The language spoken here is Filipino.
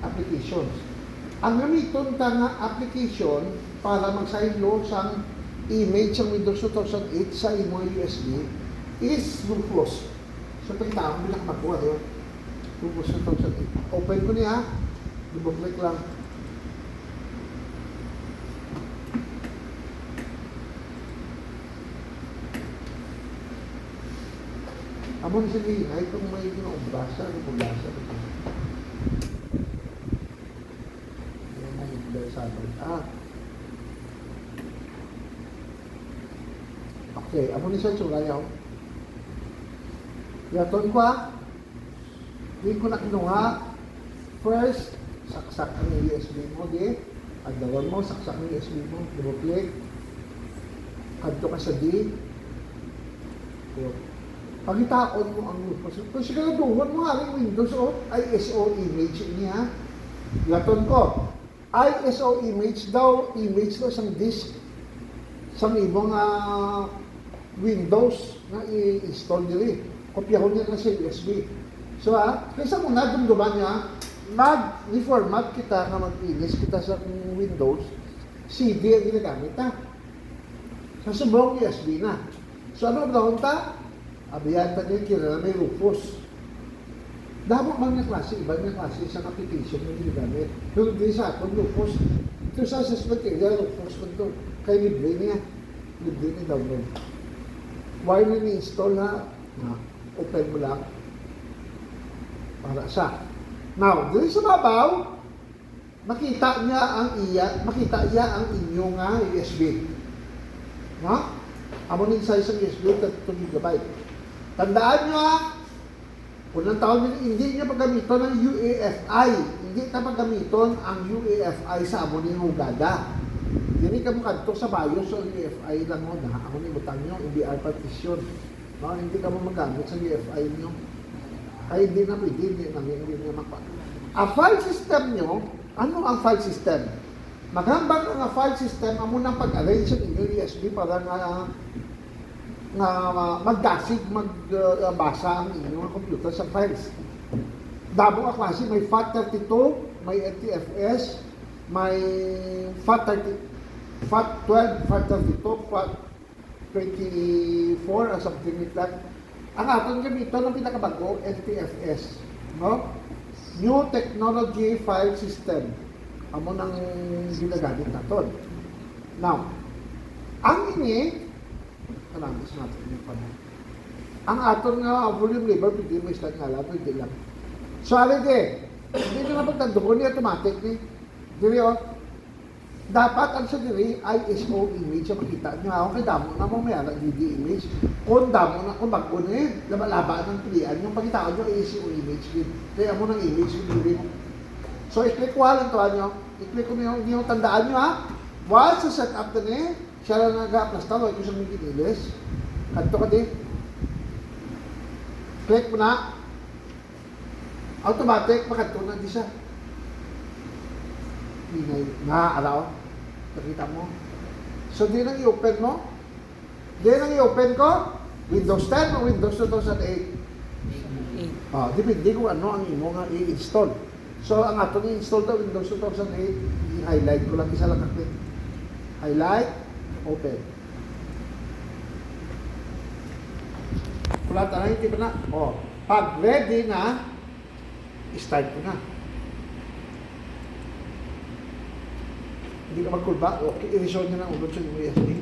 applications. Ang gamiton ta nga application para mag-saylo sa image sa Windows 2008 sa imong USB is Rufus. So, pagkita ako, bilang magkuha yun. Rufus 2008. Open ko niya, double-click lang. Amo na sige, ay kung may ginoobasa, ginoobasa. Yan ang nagdasabag. Okay, amo ni siya tsurayaw. Yaton ko hindi ko na kinuha. First, saksak ang USB mo, di. Agdawan mo, saksak ang USB mo. Double-click. Kadto ka sa D. Pagitaon mo ang Rufus. Kung siguraduhan mo nga rin Windows o ISO image niya. Yaton ko. ISO image daw, image daw isang disk sa ibang Windows na i-install nila. Kopyahon niya na sa USB. So kaysa mo na dumduman niya, mag-reformat kita na mag-inis kita sa Windows, CD ang ginagamit na. Sa subong USB na. So ano ang ta? Abiyan ta din kira may Rufus. Damo bang na klase, iba na klase isang application na ginagamit. Pero di sa akin, Rufus. Ito sa assessment kaya, Rufus ko ito. Kaya libre niya. Libre niya download. Why na ni-install na open mo lang para sa. Now, dito sa babaw, makita niya ang inyong USB. Amo ni size ng USB 32 GB. Tandaan nyo unang taon hindi niya paggamiton ng UEFI. Hindi na paggamiton ang UEFI sa amo ni Hugada. Hindi ka makadto sa BIOS o UEFI lang mo na. Amo ni butang nyo, EBR partition. Hindi ka mo magamit sa UEFI nyo. Kaya hindi na pwede, hindi na mapa. Ang file system nyo, ano ang file system? Maghambang ang file system, amo nang pag-arrange sa inyong USB para magdasig, magbasa ang inyong computer sa files. Dabo ang klase, may FAT32, may NTFS, may FAT12, FAT32, FAT24, or something like that. Ang atong gamito ng pinakabago, NTFS. No? New Technology File System. Amo nang ginagamit natin. Now, ang ini, kanabis natin yung panahon. Ang aton nga volume lever, pwede mo islat nga lang, pwede lang. So, alide, hindi na napagtando ko ni automatic ni. Diri dapat ang sa diri ISO image sa makita nyo. Ako kay damo na mo may anak DD image. Kung damo na, kung bago na laba ng pilihan, yung pagkitaan nyo ISO image din. Kaya mo ng image diri mo. So, i-click ko lang ito nyo. I-click ko nyo yung tandaan nyo once sa setup na ni, siya lang nag-aplasta, huwag ko siyang magigililis. Kanto ka di. Click mo na. Automatic, makanto na di siya. Araw. Nakita mo. So, di nang i-open mo. Di nang i-open ko. Windows 10 o Windows 2008. Depende kung ano ang imo nga i-install. So, ang ato ni-install daw Windows 2008, i-highlight ko lang, isa lang kaklik. Highlight, open. Wala tayo, hindi ba na? Pag ready na, start ko na. Hindi ka magkulba, okay, i-resolve nyo na ulod sa USB.